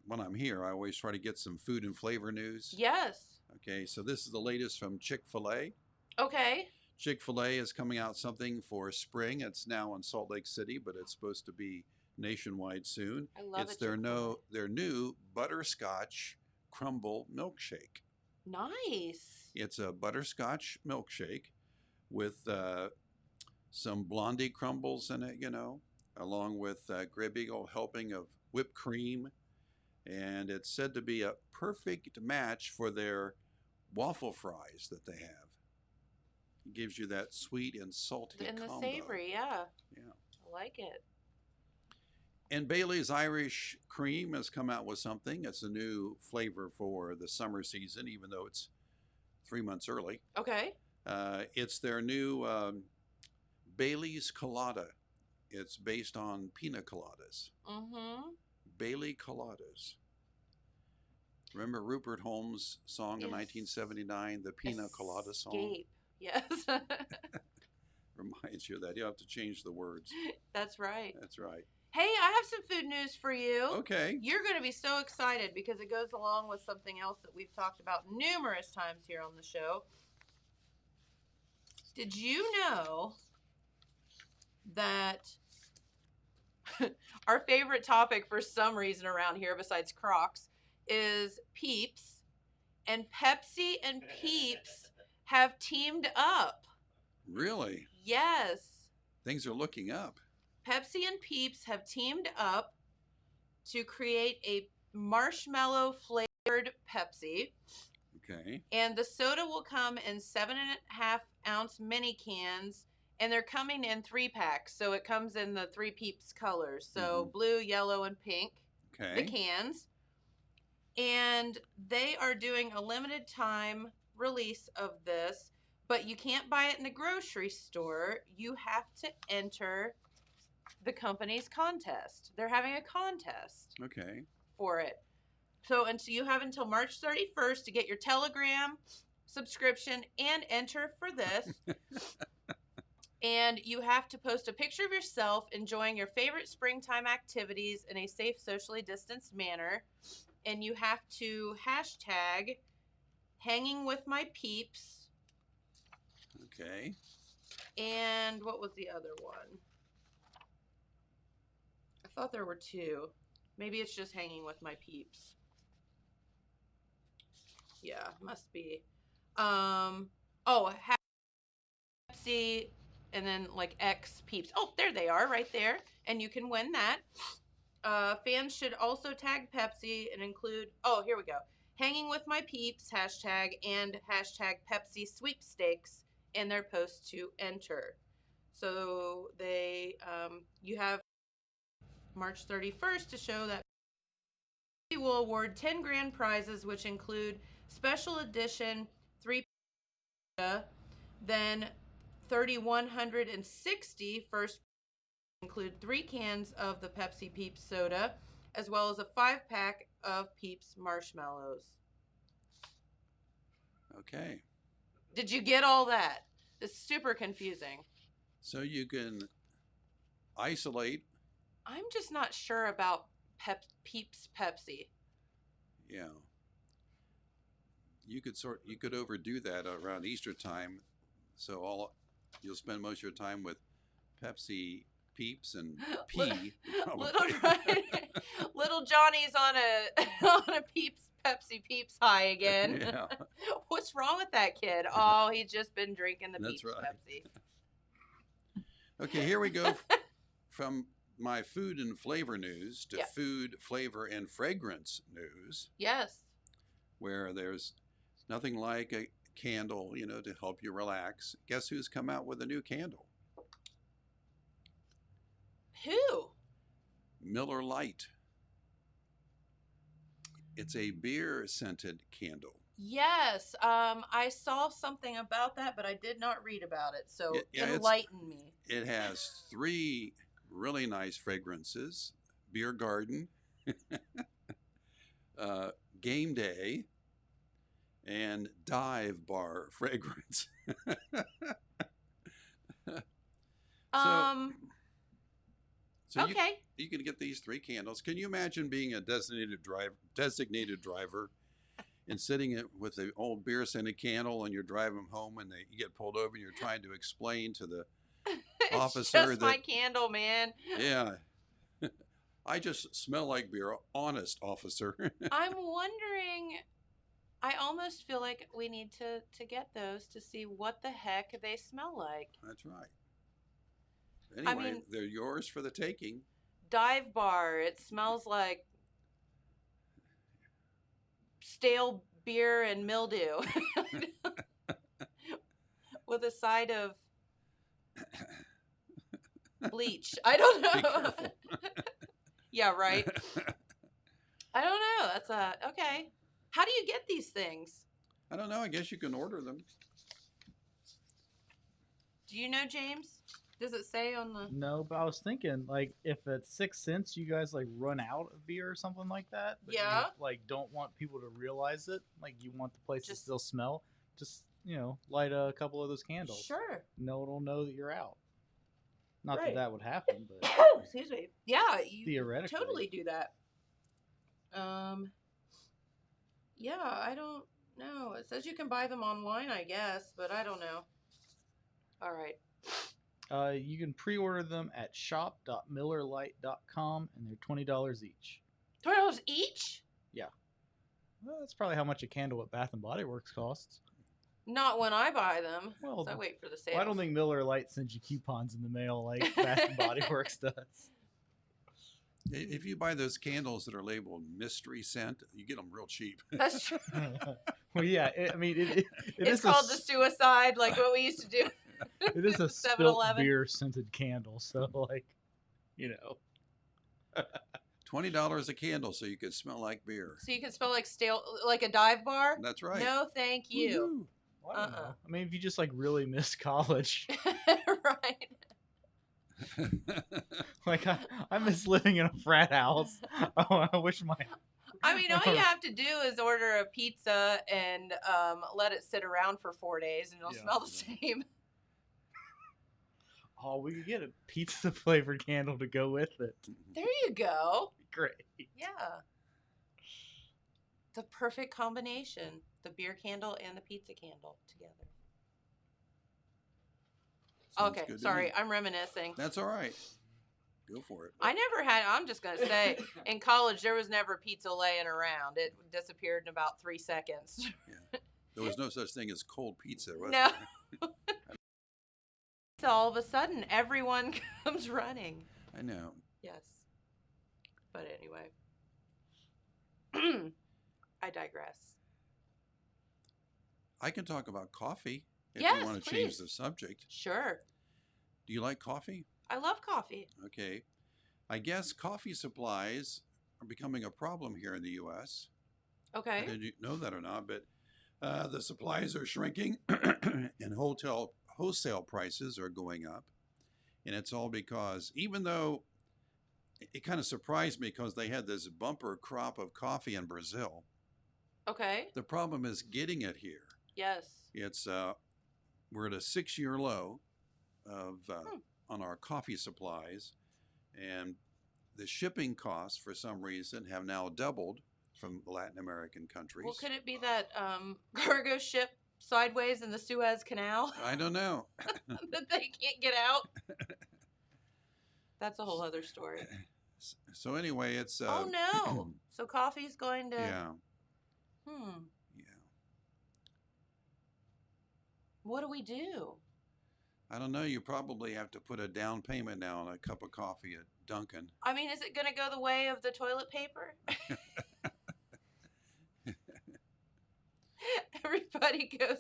when I'm here, I always try to get some food and flavor news. Yes. Okay, so this is the latest from Chick-Fil-A. Okay. Chick-fil-A is coming out something for spring. It's now in Salt Lake City, but it's supposed to be nationwide soon. I love it's it. their new butterscotch crumble milkshake. Nice. It's a butterscotch milkshake with some Blondie crumbles in it, you know, along with a great big old helping of whipped cream. And it's said to be a perfect match for their waffle fries that they have. It gives you that sweet and salty And the combo. savory, yeah. Yeah. I like it. And Bailey's Irish Cream has come out with something. It's a new flavor for the summer season, even though it's 3 months early. Okay. It's their new Bailey's Colada. It's based on pina coladas. Mm-hmm. Bailey Coladas. Remember Rupert Holmes' song in Yes. 1979, the Pina Colada song? Escape. Yes. Reminds you of that. You have to change the words. That's right. That's right. Hey, I have some food news for you. Okay. You're going to be so excited because it goes along with something else that we've talked about numerous times here on the show. Did you know that our favorite topic for some reason around here besides Crocs is Peeps, and Pepsi and Peeps have teamed up? Really? Yes. Things are looking up. Pepsi and Peeps have teamed up to create a marshmallow flavored Pepsi. Okay. And the soda will come in 7.5 ounce mini cans, and they're coming in 3-packs. So it comes in the 3 Peeps colors. So blue, yellow, and pink. Okay. The cans. And they are doing a limited time release of this, but you can't buy it in the grocery store. You have to enter the company's contest. They're having a contest Okay. for it. So you have until March 31st to get your Telegram subscription and enter for this. And you have to post a picture of yourself enjoying your favorite springtime activities in a safe, socially distanced manner. And you have to hashtag hanging with my peeps. Okay. And what was the other one? I thought there were 2. Maybe it's just hanging with my peeps. Yeah, must be. Pepsi and then like X Peeps. Oh, there they are right there. And you can win that. Fans should also tag Pepsi and include, here we go. Hanging with my peeps hashtag and hashtag Pepsi sweepstakes in their post to enter. So you have March 31st to show that Pepsi will award 10 grand prizes, which include special edition 3 soda, then 3,160 first include 3 cans of the Pepsi Peeps soda, as well as a 5-pack of Peeps marshmallows. Okay. Did you get all that? It's super confusing. So you can isolate. I'm just not sure about Peeps Pepsi. Yeah. You could overdo that around Easter time, so you'll spend most of your time with Pepsi Peeps and Little- pee. Little Johnny's on a on a Peeps Pepsi Peeps high again. Yeah. What's wrong with that kid? Oh, he's just been drinking the That's Peeps right. Pepsi. Okay, here we go from my food and flavor news to Yeah. food, flavor, and fragrance news, Yes. where there's nothing like a candle, to help you relax. Guess who's come out with a new candle? Who? Miller Lite. It's a beer scented candle. Yes. I saw something about that, but I did not read about it. So Yeah, enlighten me. It has 3 really nice fragrances: Beer Garden, Game Day, and Dive Bar fragrance. So Okay. you can get these 3 candles. Can you imagine being a designated driver and sitting with the old beer scented candle, and you're driving home, and you get pulled over, and you're trying to explain to the It's officer just my candle, man. yeah, I just smell like beer. Honest, officer. I'm wondering. I almost feel like we need to get those to see what the heck they smell like. That's right. Anyway, mean- they're yours for the taking. Dive bar. It smells like stale beer and mildew with a side of bleach. I don't know. Be careful. Yeah, right. I don't know. That's okay. How do you get these things? I don't know. I guess you can order them. Do you know, James? Does it say on the? No, but I was thinking, like, if at 6 cents you guys like run out of beer or something like that, but Yeah. you, like, don't want people to realize it, like you want the place to Just- still smell, just light a couple of those candles. Sure. No one will know that you're out. Not Right. that would happen, but Excuse me. Yeah, you theoretically, totally do that. Yeah, I don't know. It says you can buy them online, I guess, but I don't know. All right. You can pre-order them at shop.millerlight.com, and they're $20 each. $20 each? Well, that's probably how much a candle at Bath and Body Works costs. Not when I buy them. Well, So I wait for the sale. Well, I don't think Miller Lite sends you coupons in the mail like Bath and Body Works does. If you buy those candles that are labeled mystery scent, you get them real cheap. That's true. Well, yeah, it It's is called the suicide, like what we used to do. it is a spilt 7-Eleven. beer scented candle, so like, $20 a candle, so you could smell like beer. So you can smell like stale, like a dive bar? That's right. No, thank you. Well, I don't know. I mean, if you just like really miss college, Right. like I miss living in a frat house. Oh, I wish my I mean, all you have to do is order a pizza and let it sit around for 4 days, and it'll Yeah. smell the same. oh, we could get a pizza flavored candle to go with it. There you go. Great. Yeah. The perfect combination: the beer candle and the pizza candle together. Sounds Okay, good to sorry, me. I'm reminiscing. That's all right. Go for it. I never had. I'm just gonna say, in college there was never pizza laying around. It disappeared in about 3 seconds. There was no such thing as cold pizza, was No. there? So all of a sudden, everyone comes running. I know. Yes. But anyway, I digress. I can talk about coffee if Yes, you want to change please. the subject. Sure. Do you like coffee? I love coffee. Okay. I guess coffee supplies are becoming a problem here in the U.S. Okay. Did you know that or not? But the supplies are shrinking and wholesale prices are going up. And it's all because, even though it kind of surprised me because they had this bumper crop of coffee in Brazil, Okay. the problem is getting it here. Yes. It's we're at a 6-year low of on our coffee supplies, and the shipping costs for some reason have now doubled from Latin American countries. Well, could it be that cargo ship sideways in the Suez Canal I don't know. that they can't get out? That's a whole other story. So anyway, it's Oh no! So coffee's going to. yeah, Hmm. yeah. What do we do? I don't know. You probably have to put a down payment now on a cup of coffee at Dunkin'. I mean, is it going to go the way of the toilet paper? Everybody goes.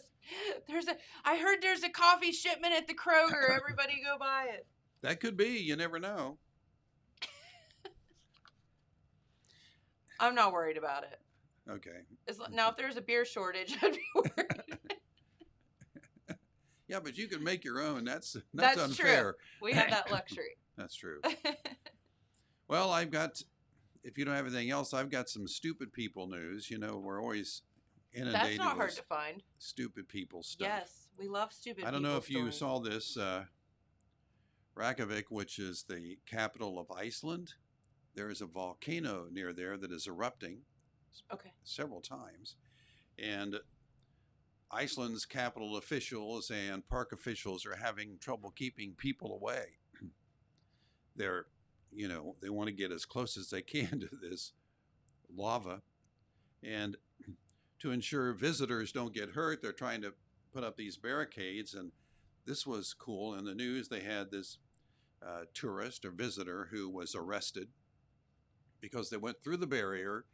I heard there's a coffee shipment at the Kroger. Everybody go buy it. That could be. You never know. I'm not worried about it. Okay. Now, if there's a beer shortage, I'd be worried. Yeah, but you can make your own. That's That's unfair. true. We have that luxury. That's true. Well, I've got. If you don't have anything else, I've got some stupid people news. You know, we're always inundated That's not hard with to find. stupid people stuff. Yes, we love stupid I don't know if you stories. saw this. Reykjavik, which is the capital of Iceland, there is a volcano near there that is erupting Okay. several times. And Iceland's capital officials and park officials are having trouble keeping people away. They're, they want to get as close as they can to this lava. And to ensure visitors don't get hurt, they're trying to put up these barricades. And this was cool. In the news, they had this tourist or visitor who was arrested because they went through the barrier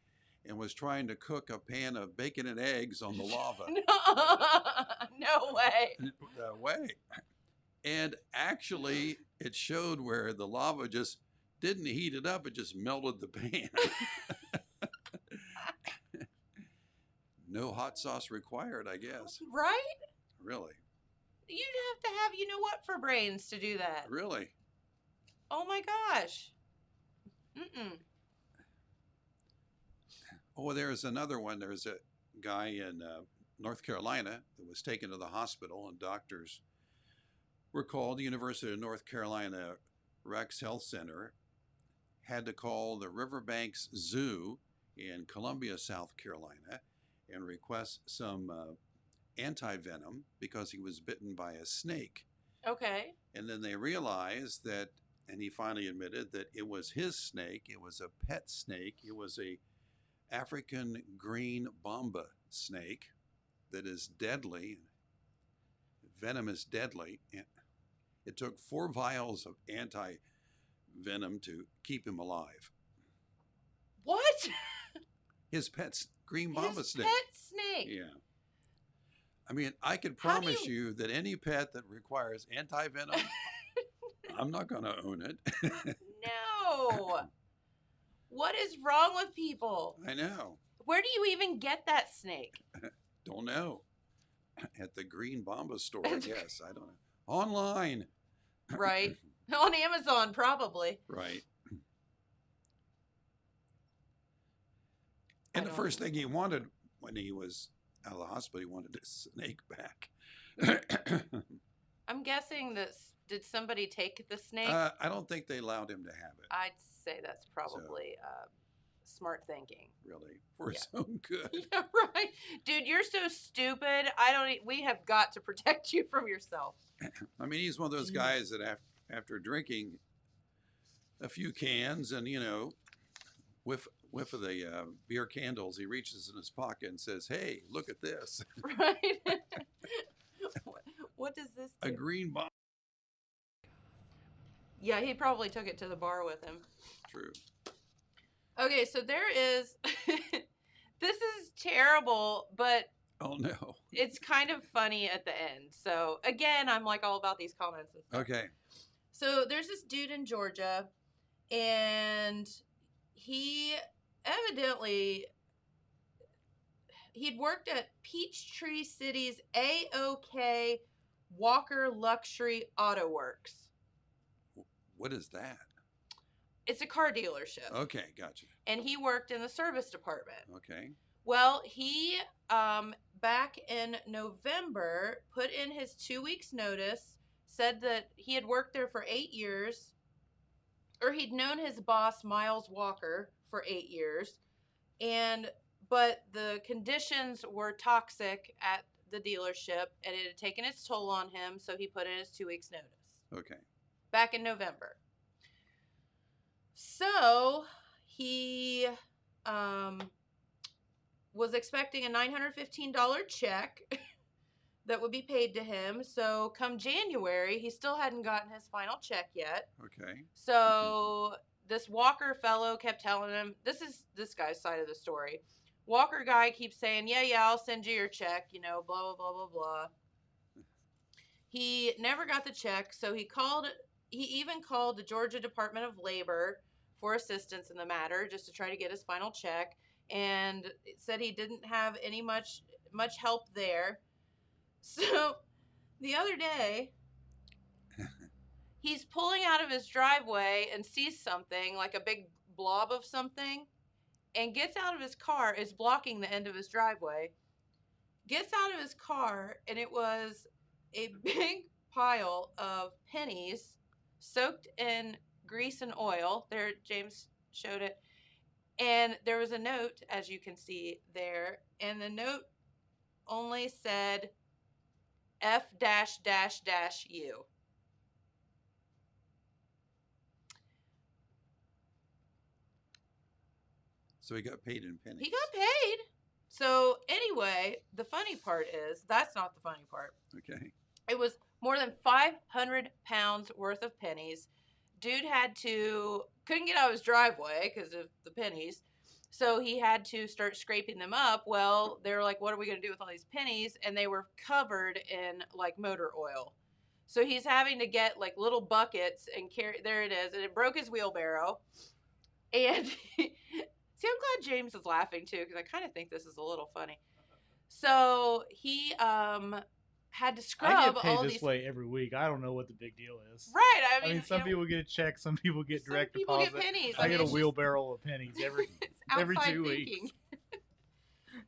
and was trying to cook a pan of bacon and eggs on the lava. No way. No way. And actually, it showed where the lava just didn't heat it up, it just melted the pan. No hot sauce required, I guess. Right? Really? You'd have to have what for brains to do that. Really? Oh my gosh. Mm-mm. Oh, there's another one. There's a guy in North Carolina that was taken to the hospital, and doctors were called. The University of North Carolina Rex Health Center had to call the Riverbanks Zoo in Columbia, South Carolina, and request some anti-venom because he was bitten by a snake. Okay. And then they realized that, and he finally admitted that it was his snake. It was a pet snake. It was a African green bomba snake that is deadly. Venom is deadly. It took 4 vials of anti-venom to keep him alive. What? His pet green bomba His snake. pet snake. Yeah. I mean, I could How do promise you that any pet that requires anti-venom, I'm not going to own it. No. What is wrong with people? I know. Where do you even get that snake? Don't know. At the Green Bomba store, I guess. I don't know. Online. Right. On Amazon, probably. Right. And the first thing he wanted when he was out of the hospital, he wanted his snake back. I'm guessing that did somebody take the snake? I don't think they allowed him to have it, I'd say that's probably smart thinking. really, for his Yeah. own good. Yeah, right. Dude, you're so stupid. We have got to protect you from yourself. I mean, he's one of those guys that after drinking a few cans and, whiff of the beer candles, he reaches in his pocket and says, "Hey, look at this." Right? What does this do? A green bomb. Yeah, he probably took it to the bar with him. True. Okay, so there is... This is terrible, but Oh, no. it's kind of funny at the end. So, again, I'm like all about these comments and stuff. Okay. So, there's this dude in Georgia, and he evidently... He'd worked at Peachtree City's AOK Walker Luxury Auto Works. What is that? It's a car dealership. Okay, gotcha. And he worked in the service department. Okay. Well, he, back in November, put in his 2 weeks notice, said that he had worked there for 8 years, or he'd known his boss, Miles Walker, for 8 years, but the conditions were toxic at the dealership, and it had taken its toll on him, so he put in his 2 weeks notice. Okay. Back in November. So he was expecting a $915 check that would be paid to him. So come January, he still hadn't gotten his final check yet. Okay. So this Walker fellow kept telling him, this is this guy's side of the story. Walker guy keeps saying, yeah, I'll send you your check, you know, blah, blah, blah, blah, blah. He never got the check, so he even called the Georgia Department of Labor for assistance in the matter, just to try to get his final check, and said he didn't have any much help there. So the other day, he's pulling out of his driveway and sees something, like a big blob of something, and gets out of his car. Is blocking the end of his driveway. Gets out of his car, and it was a big pile of pennies soaked in grease and oil. There, James showed it. And there was a note, as you can see there, and the note only said F-U. So he got paid in pennies. He got paid. So anyway, the funny part is, that's not the funny part. Okay. It was more than 500 pounds worth of pennies. Dude couldn't get out of his driveway because of the pennies. So he had to start scraping them up. Well, they were like, what are we going to do with all these pennies? And they were covered in like motor oil. So he's having to get like little buckets and carry, there it is. And it broke his wheelbarrow. And see, I'm glad James is laughing too, because I kind of think this is a little funny. So he had to scrub I get paid all this these way every week. I don't know what the big deal is. Right. I mean, some people get a check, some people get some direct people deposit. get pennies. I get a it's just- wheelbarrow of pennies every it's every outside 2 thinking. weeks.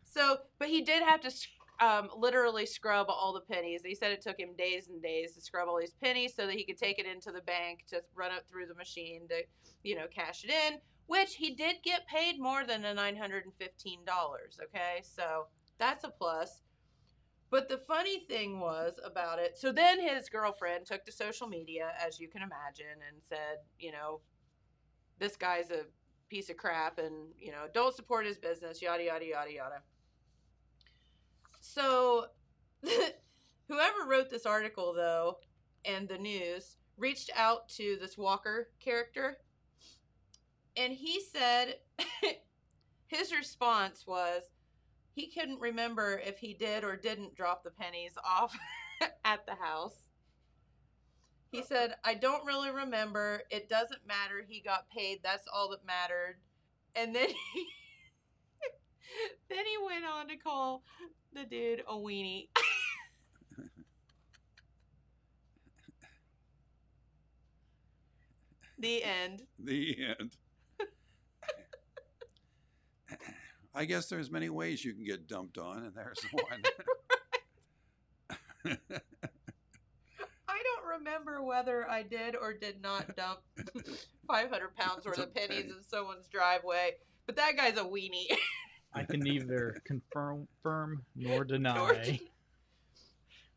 So, but he did have to literally scrub all the pennies. He said it took him days and days to scrub all these pennies so that he could take it into the bank to run it through the machine to, cash it in, which he did get paid more than the $915. Okay. So that's a plus. But the funny thing was about it, so then his girlfriend took to social media, as you can imagine, and said, this guy's a piece of crap and, don't support his business, yada, yada, yada, yada. So whoever wrote this article, though, and the news, reached out to this Walker character, and he said his response was, he couldn't remember if he did or didn't drop the pennies off at the house. He said, I don't really remember. It doesn't matter. He got paid. That's all that mattered. And then he went on to call the dude a weenie. The end. The end. I guess there's many ways you can get dumped on, and there's one. I don't remember whether I did or did not dump 500 pounds worth of pennies in someone's driveway, but that guy's a weenie. I can neither confirm nor deny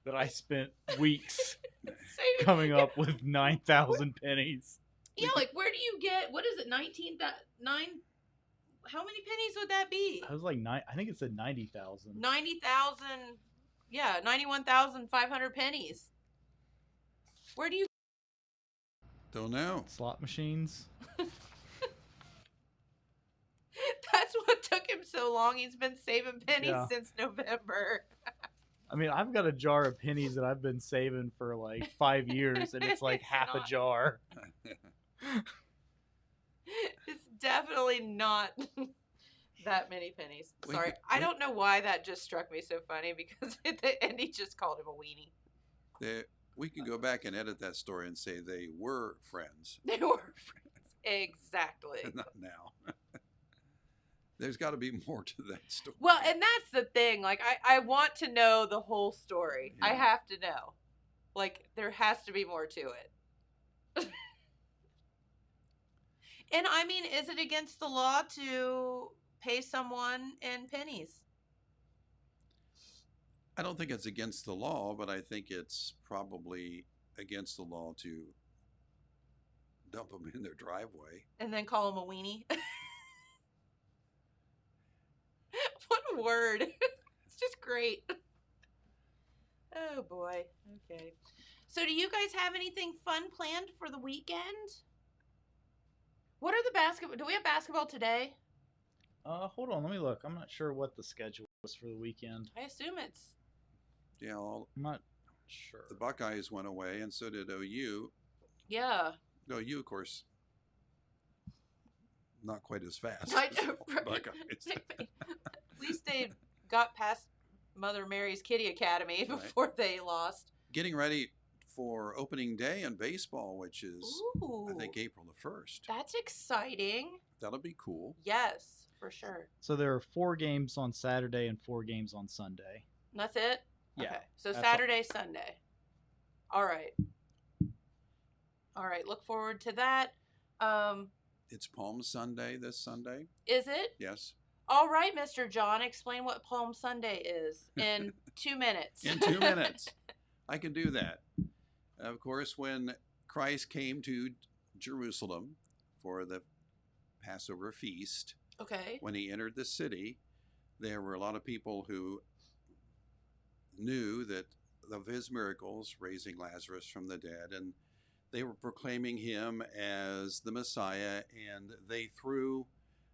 that I spent weeks coming up with 9,000 pennies. Yeah, like where do you get, what is it, 9, how many pennies would that be? I was like I think it said 90,000. 90,000, yeah, 91,500 pennies. Where do you? Don't know. Slot machines. That's what took him so long. He's been saving pennies Yeah. since November. I mean, I've got a jar of pennies that I've been saving for like 5 years, and it's like It's half a not. jar. It's definitely not that many pennies. We Sorry. could- I we- don't know why that just struck me so funny, because at the end he just called him a weenie. We can go back and edit that story and say they were friends, They were friends. Exactly. not now. There's got to be more to that story. Well, and that's the thing. Like, I want to know the whole story. I Yeah. have to know. Like, there has to be more to it. And I mean, is it against the law to pay someone in pennies? I don't think it's against the law, but I think it's probably against the law to dump them in their driveway. And then call them a weenie. What a word. It's just great. Oh boy. Okay. So do you guys have anything fun planned for the weekend? What are the basketball? Do we have basketball today? Hold on, let me look. I'm not sure what the schedule was for the weekend. I assume it's. Yeah, I'm not sure. the Buckeyes went away, and so did OU. Yeah. OU, of course, not quite as fast I as know, the right? Buckeyes. At least they got past Mother Mary's Kitty Academy Right. before they lost. Getting ready for opening day in baseball, which is, Ooh. I think, April the 1st. That's exciting. That'll be cool. Yes, for sure. So there are 4 games on Saturday and 4 games on Sunday. And that's it? Yeah, Okay. So that's Saturday, Sunday. All right. All right. Look forward to that. It's Palm Sunday this Sunday. Is it? Yes. All right, Mr. John, explain what Palm Sunday is in 2 minutes. In 2 minutes. I can do that. Of course, when Christ came to Jerusalem for the Passover feast, Okay. when he entered the city, there were a lot of people who knew that of his miracles, raising Lazarus from the dead, and they were proclaiming him as the Messiah, and they threw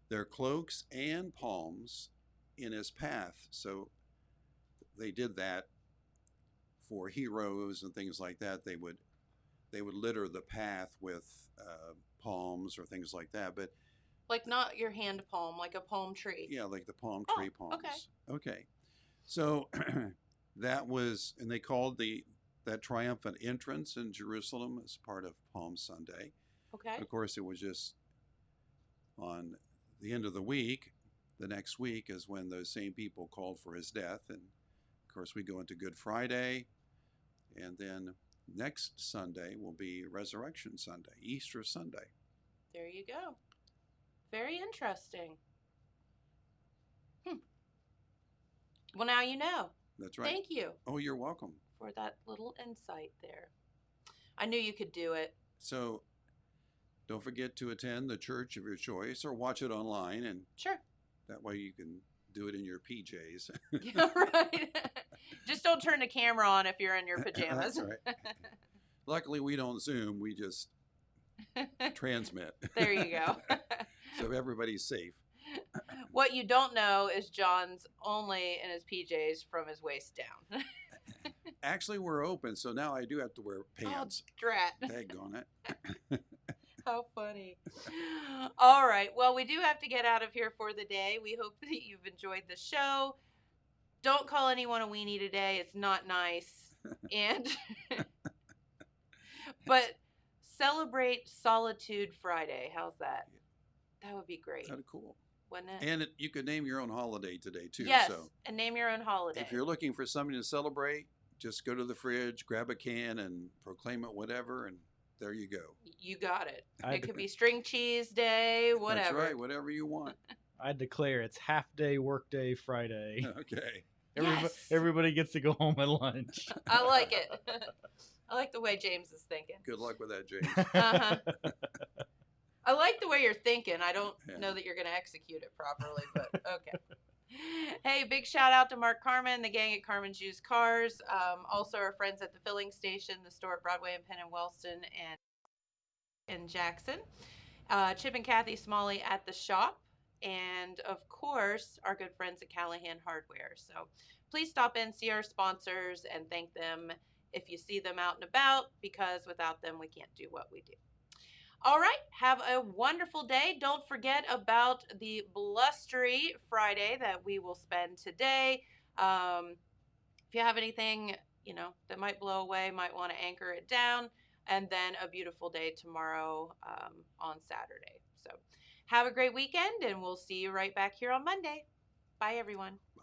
their cloaks and palms in his path. So they did that for heroes and things like that. They would litter the path with palms or things like that. But Like not your hand palm, like a palm tree. yeah, like the palm Oh, tree palms. okay. Okay. So that was, and they called that triumphant entrance in Jerusalem as part of Palm Sunday. Okay. Of course, it was just on the end of the week. The next week is when those same people called for his death. And of course, we go into Good Friday. And then next Sunday will be Resurrection Sunday, Easter Sunday. There you go. Very interesting. Well, now you know. That's right. Thank you Oh, you're welcome. for that little insight there. I knew you could do it. So don't forget to attend the church of your choice or watch it online, and Sure. that way you can do it in your PJs. Yeah, right. Just don't turn the camera on if you're in your pajamas. That's right. Luckily, we don't Zoom. We just transmit. There you go. So everybody's safe. What you don't know is John's only in his PJs from his waist down. Actually, we're open, so now I do have to wear pants. Oh, drat. Daggone it. How funny. All right. Well, we do have to get out of here for the day. We hope that you've enjoyed the show. Don't call anyone a weenie today. It's not nice. And but celebrate Solitude Friday. How's that? That would be great, Kind of cool. wouldn't it? And you could name your own holiday today, too. Yes, So and name your own holiday. if you're looking for something to celebrate, just go to the fridge, grab a can, and proclaim it whatever, and there you go. You got it. I- It could be string cheese day, whatever. That's right, whatever you want. I declare it's half day workday Friday. Okay. Yes. Everybody gets to go home at lunch. I like it. I like the way James is thinking. Good luck with that, James. Uh-huh. I like the way you're thinking. I don't Yeah. know that you're going to execute it properly, but okay. Hey, big shout out to Mark Carmen, the gang at Carmen's Used Cars. Also our friends at the filling station, the store at Broadway and Penn and Wellston and in Jackson. Chip and Kathy Smalley at the shop. And of course, our good friends at Callahan Hardware. So please stop in, see our sponsors, and thank them if you see them out and about, because without them, we can't do what we do. All right, have a wonderful day. Don't forget about the blustery Friday that we will spend today. If you have anything, that might blow away, might want to anchor it down, and then a beautiful day tomorrow on Saturday. So have a great weekend, and we'll see you right back here on Monday. Bye, everyone. Bye.